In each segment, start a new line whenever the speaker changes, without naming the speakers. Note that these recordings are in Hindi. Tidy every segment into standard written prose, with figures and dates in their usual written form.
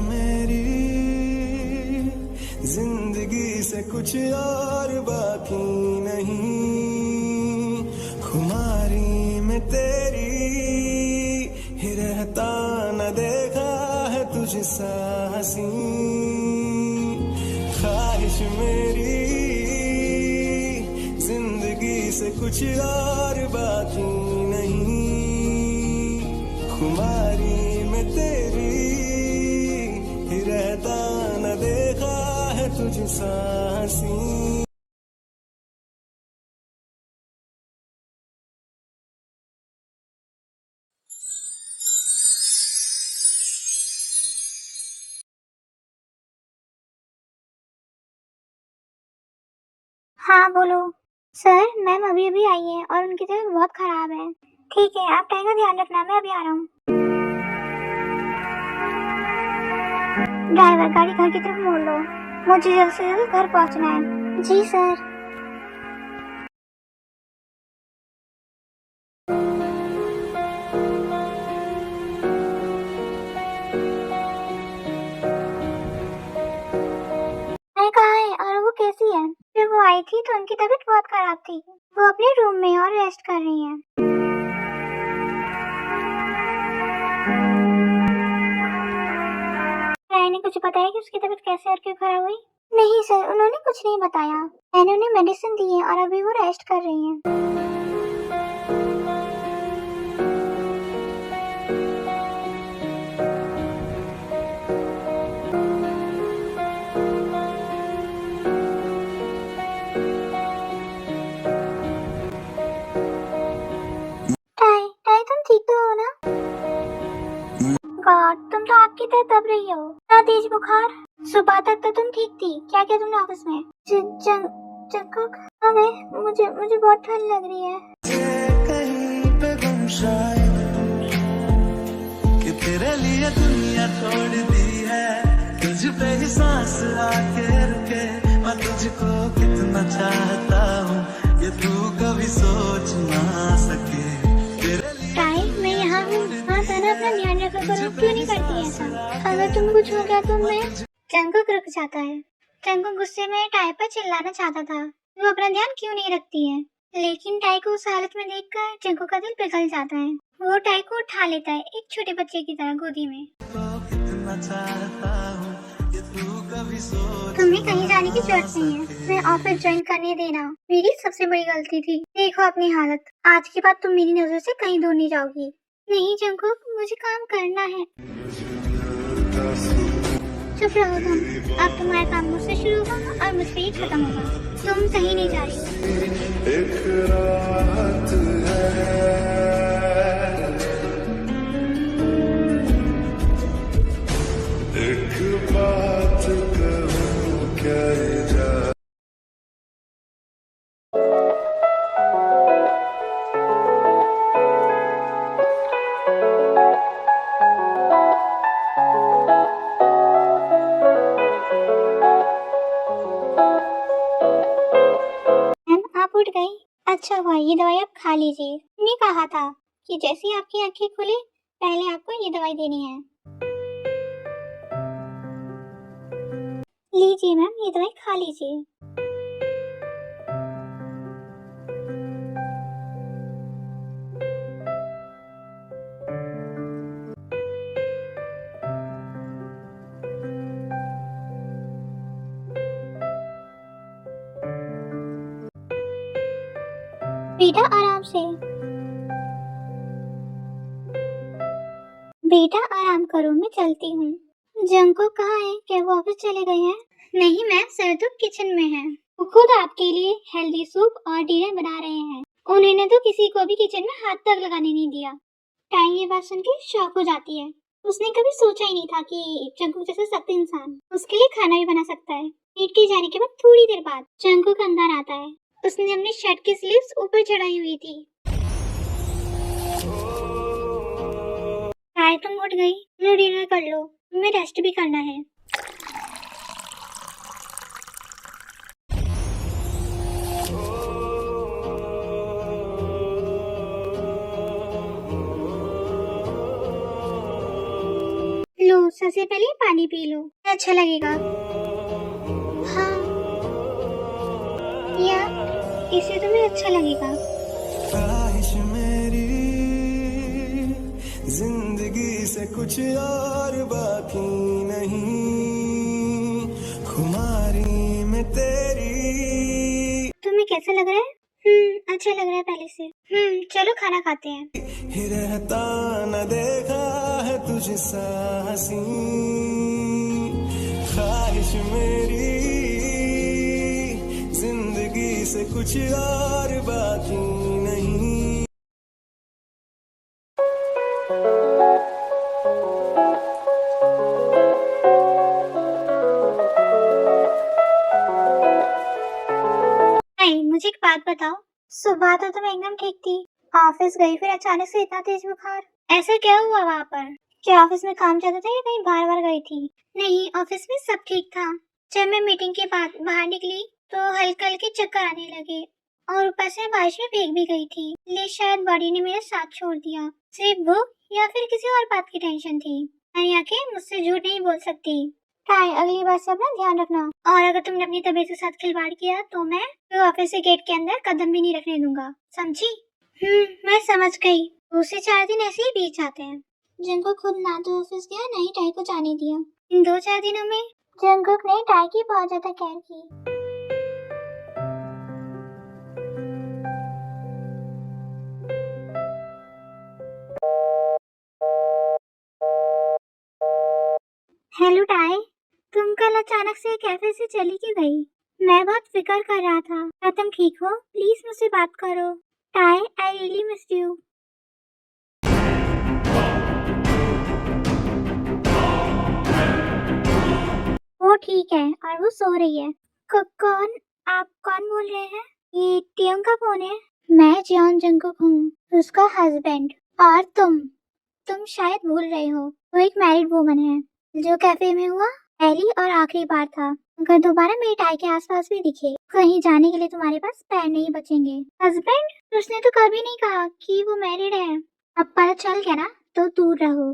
मेरी जिंदगी से कुछ और बाकी नहीं, खुमारी में तेरी ही रहता न देखा है तुझसा हंसी। ख्वाहिश मेरी जिंदगी से कुछ और बाकी नहीं, खुमारी में तेरी ही रहता न देखा है तुझसा हंसी।
हाँ बोलो। सर मैम अभी अभी आई है और उनकी तबीयत बहुत खराब है। ठीक है, आप टाइम का ध्यान रखना, मैं अभी आ रहा हूँ। ड्राइवर गाड़ी घर की तरफ मोड़ लो, मुझे जल्द से जल्द घर पहुँचना है। जी सर। मैं कहाँ है और वो कैसी है? जब वो आई थी तो उनकी तबीयत बहुत खराब थी, वो अपने रूम में और रेस्ट कर रही है। राय ने कुछ बताया कि उसकी तबीयत कैसे और क्यों खराब हुई? नहीं सर, उन्होंने कुछ नहीं बताया। मैंने उन्हें मेडिसिन दी है और अभी वो रेस्ट कर रही हैं। टाई टाई तुम ठीक तो हो ना? गॉड, तुम तो आग की तरह तप रही हो। इतना तेज बुखार। सुबह तक तो तुम ठीक थी। क्या किया तुमने ऑफिस में? जंकुक आ गए। मुझे बहुत ठंड लग रही है।
कहीं पे गुम शायद कि तेरे लिए दुनिया छोड़ दी है, तुझ पे ही सांस आके रुके, मैं तुझको कितना चाहता हूँ ये तू कभी सोच ना सके।
टाई मैं यहाँ हूँ। हाँ ताना, अपना ध्यान रखा करो। क्यों नहीं करती ऐसा? अगर तुम कुछ हो गया तो मैं। जंकुक रुक जाता है। जंकुक गुस्से में टाई पर चिल्लाना चाहता था, वो अपना ध्यान क्यों नहीं रखती है। लेकिन टाई को उस हालत में देखकर जंकुक का दिल पिघल जाता है। वो टाई को उठा लेता है एक छोटे बच्चे की तरह गोदी में। तुम्हें कहीं जाने की जरूरत नहीं है, मैं ऑफिस ज्वाइन करने देना मेरी सबसे बड़ी गलती थी। देखो अपनी हालत, आज के बाद तुम मेरी नजर से कहीं दूर नहीं जाओगी। नहीं जंकुक, मुझे काम करना है। चुप रहो तुम। अब तुम्हारा काम मुझसे शुरू होगा और मुझ पे ही खत्म होगा। तुम कहीं नहीं जा रही।
एक रात है, एक बात कहूँ क्या जा।
आप उठ गई? अच्छा हुआ, ये दवाई आप खा लीजिए। मैंने कहा था कि जैसे ही आपकी आंखें खुले पहले आपको ये दवाई देनी है। लीजिए मैम, ये दवाई खा लीजिए। बेटा आराम से। बेटा आराम करो, मैं चलती हूँ। जंकुक कहाँ है? क्या वो ऑफिस चले गए हैं? नहीं मैम, सर तो किचन में है। वो खुद आपके लिए हेल्दी सूप और डिनर बना रहे हैं। उन्होंने तो किसी को भी किचन में हाथ तक लगाने नहीं दिया। टाइम ये बात सुन के शॉक हो जाती है। उसने कभी सोचा ही नहीं था कि जंकुक जैसा सख्त इंसान उसके लिए खाना भी बना सकता है। मीट के जाने के बाद थोड़ी देर बाद जंकुक अंदर आता है। उसने अपनी शर्ट की स्लीव्स ऊपर चढ़ाई हुई थी। हाय, तुम उठ गई? लो डिनर कर लो, तुम्हें रेस्ट भी करना है। लो, सबसे पहले पानी पानी पी लो, अच्छा लगेगा। हाँ, या इससे तुम्हें अच्छा लगेगा।
ख्वाहिश मेरी जिंदगी से कुछ और बाकी नहीं, खुमारी में तेरी।
तुम्हें कैसा लग रहा है? अच्छा लग रहा है पहले से। चलो खाना खाते हैं।
ही रहता न देखा है तुझसा हसी, ख्वाहिश मेरी जिंदगी से कुछ और बाकी नहीं।
नहीं, मुझे एक बात बताओ, सुबह तो तुम एकदम ठीक थी, ऑफिस गई फिर अचानक से इतना तेज बुखार, ऐसा क्या हुआ वहाँ पर? क्या ऑफिस में काम ज्यादा था या कहीं बाहर गई थी? नहीं, ऑफिस में सब ठीक था। जब मैं मीटिंग के बाद बाहर निकली तो हल्के हल्के चक्कर आने लगे और ऊपर से बारिश में भीग भी गई थी, इसलिए शायद बॉडी ने मेरा साथ छोड़ दिया। सिर्फ वो या फिर किसी और बात की टेंशन थी? मेरी आंखें मुझसे झूठ नहीं बोल सकती। काय, अगली बार से अपना ध्यान रखना, और अगर तुमने अपनी तबीयत के साथ खिलवाड़ किया तो मैं ऑफिस के गेट के अंदर कदम भी नहीं रखने दूंगा, समझी? मैं समझ गई। 2 से 4 दिन ऐसे ही बीत जाते हैं। जंकुक खुद ना तो ऑफिस गया ना ही टाई को जाने दिया। इन 2-4 दिनों में जंकुक ने टाई की बहुत ज्यादा केयर की। हेलो टाई, तुम कल अचानक से कैफे से चली क्यों गई? मैं बहुत फिक्र कर रहा था। क्या तुम ठीक हो? प्लीज मुझसे बात करो। Tie, I really missed you. वो ठीक है और वो सो रही है। कौन? आप कौन बोल रहे हैं? ये टियोंग का फोन है। मैं जियोन जंकुक हूँ, उसका हस्बैंड। और तुम शायद भूल रहे हो, वो एक मैरिड वुमन है। जो कैफे में हुआ पहली और आखिरी बार था। अगर दोबारा मेरी टाई के आसपास भी दिखे, कहीं जाने के लिए तुम्हारे पास पैर नहीं बचेंगे। हस्बैंड? उसने तो कभी नहीं कहा कि वो मैरिड है। अब पता चल गया ना, तो दूर रहो।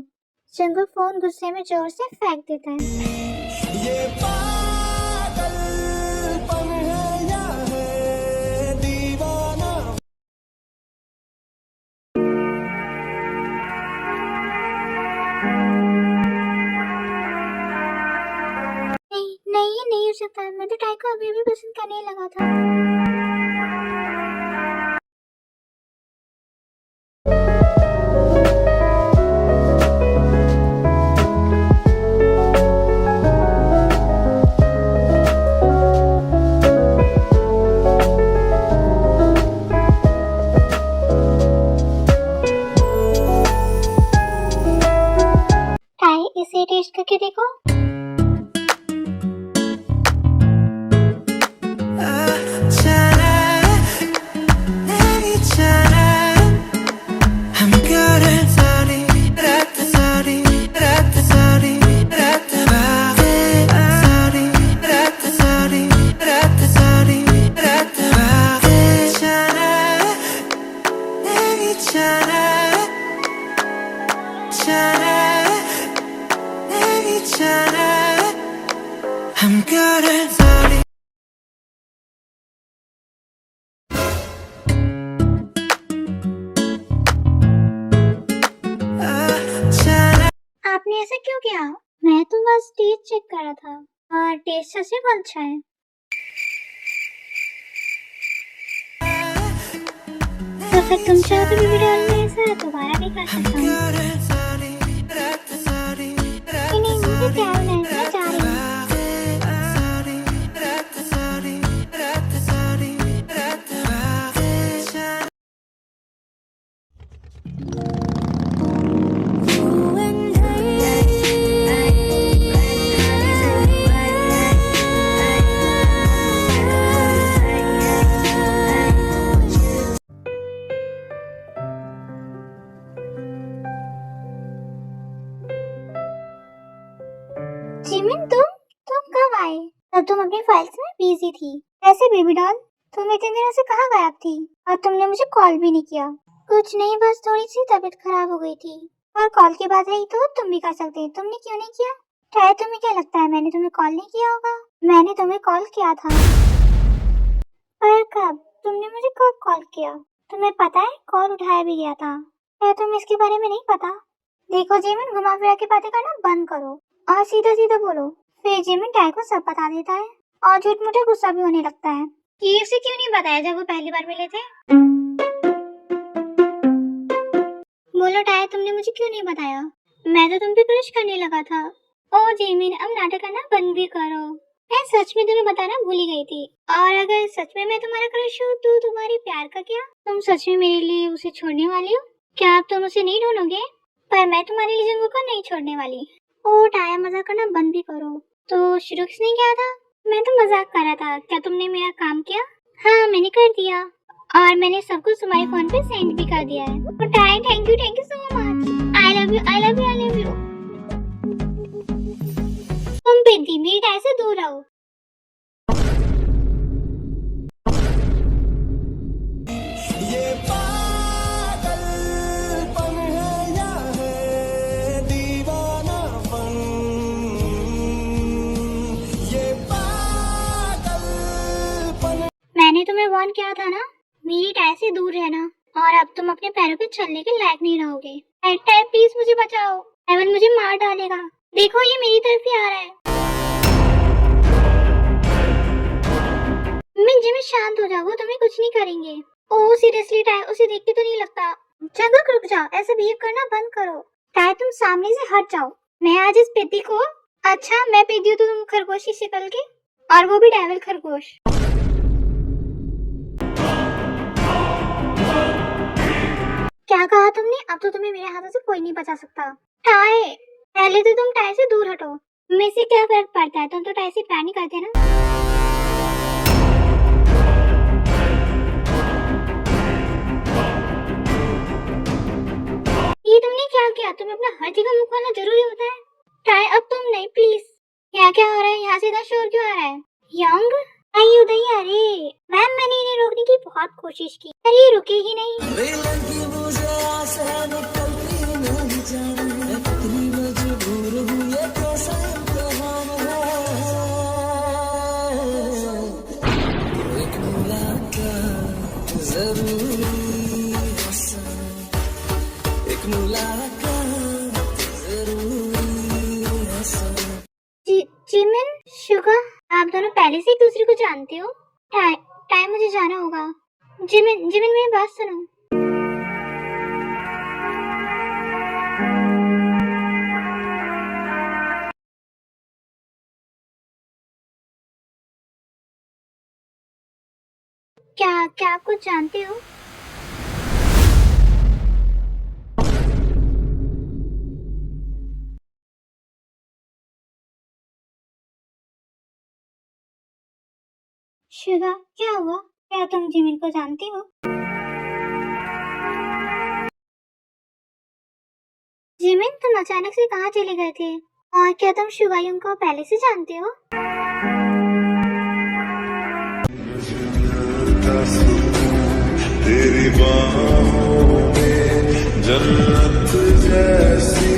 जंकुक फोन गुस्से में जोर से फेंक देता है।
ये पागलपन है या है दीवाना।
नहीं नहीं, ये नहीं हो सकता। मैं तो टाई को अभी भी पसंद करने लगा था। टाई, इसे टेस्ट करके देखो।
I'm good at sorry.
आपने ऐसा क्यों किया? मैं तो बस टेस्ट चेक कर रहा था और टेस्ट सच में बहुत अच्छा है। तो फिर तुम चाहो तो वीडियो में ऐसा दोबारा भी कर सकता हूँ। नहीं, मुझे क्या होना है, मैं जा रही हूँ। जिमिन, तुम कब आए? तब तुम अपनी फाइल्स में बिजी थी। कैसे बेबी डॉल? तुम इतने दिनों से कहाँ गायब थी? और तुमने मुझे कॉल भी नहीं किया। कुछ नहीं, बस थोड़ी सी तबीयत खराब हो गई थी। और कॉल की बात रही तो तुम भी कर सकते, तुमने क्यों नहीं किया? शायद तुम्हें क्या लगता है मैंने तुम्हें कॉल नहीं किया होगा? मैंने तुम्हें कॉल किया था। पर कब? तुमने मुझे कब कॉल किया? तुम्हें पता है कॉल उठाया भी गया था। क्या तुम्हें इसके बारे में नहीं पता? देखो जिमिन, घुमा फिरा के बातें करना बंद करो और सीधा सीधा बोलो। फिर जिमिन टाई को सब बता देता है और झूठ मूठे गुस्सा भी होने लगता है कि उसे क्यों नहीं बताया जब वो पहली बार मिले थे। बोलो टाई, तुमने मुझे क्यों नहीं बताया? मैं तो तुम पे क्रश करने लगा था। ओ जिमिन, अब नाटक करना बंद भी करो। मैं सच में तुम्हें बताना भूल ही गई थी। और अगर सच में मैं तुम्हारा क्रश हूँ तो तुम्हारी प्यार का क्या? तुम सच में मेरे लिए उसे छोड़ने वाली हो? क्या अब तुम उसे नहीं ढूंढोगे? पर मैं तुम्हारे लिए जंगू को नहीं छोड़ने वाली। ओ टाया, मजाक करना बंद भी करो। तो शुरू किसने किया था? मैं तो मजाक कर रहा था। क्या तुमने मेरा काम किया? हाँ, मैंने कर दिया और मैंने सब कुछ तुम्हारे फोन पे सेंड भी कर दिया है। तो टाया, thank you so much. I love you, I love you, I love you. तुम बिंदी मेरी टाई से दूर रहो।
ये पागलपन है या है दीवानापन, ये पागलपन।
मैंने तुम्हें वार्न किया था ना, मेरी टाई से दूर रहना। और अब तुम अपने पैरों पे चलने के लायक नहीं रहोगे। टाई प्लीज मुझे बचाओ, एवन मुझे मार डालेगा। देखो ये मेरी तरफ ही आ रहा है। जिमिन शांत हो जाओ, वो तुम्हें कुछ नहीं करेंगे। ओह सीरियसली टाई, उसे देख के तो नहीं लगता। जंगल रुक जाओ, ऐसे बिहेव करना बंद करो। टाई तुम सामने से हट जाओ। मैं आज इस पेटी को, अच्छा मैं पेटी हूँ तो तुम खरगोश की शक्ल के, और वो भी डेविल खरगोश। क्या कहा तुमने? अब तो तुम्हें मेरे हाथों से कोई नहीं बचा सकता। टाई, पहले तो तुम टाई से दूर हटो। मुझे से क्या फर्क पड़ता है, तुम तो टाई से प्यार नहीं करते ना। ये तुमने क्या किया? तुम्हें अपना हर जगह मुंह खोलना जरूरी होता है? टाई अब तुम नहीं, प्लीज। क्या क्या हो रहा है? यहाँ से इतना शोर क्यों आ रहा है? यंग आई उदय, अरे मैम मैंने इन्हें रोकने की बहुत कोशिश की पर ये रुके ही नहीं। जिमिन, शुगा, आप दोनों पहले से एक दूसरे को जानते हो? टाई मुझे जाना होगा। जिमिन मेरी बात सुनो। क्या आप कुछ जानते हो? शुगा, क्या हुआ? क्या तुम जिमिन को जानती हो? जिमिन, तुम अचानक से कहाँ चले गए थे? और क्या तुम शुगायुंग को पहले से जानते हो?
तेरी बाहों में जन्नत जैसी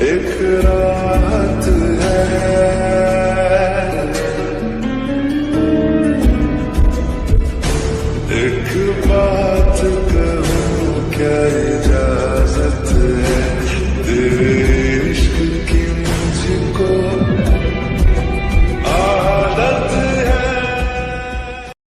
एक रात है। एक बात कहूँ क्या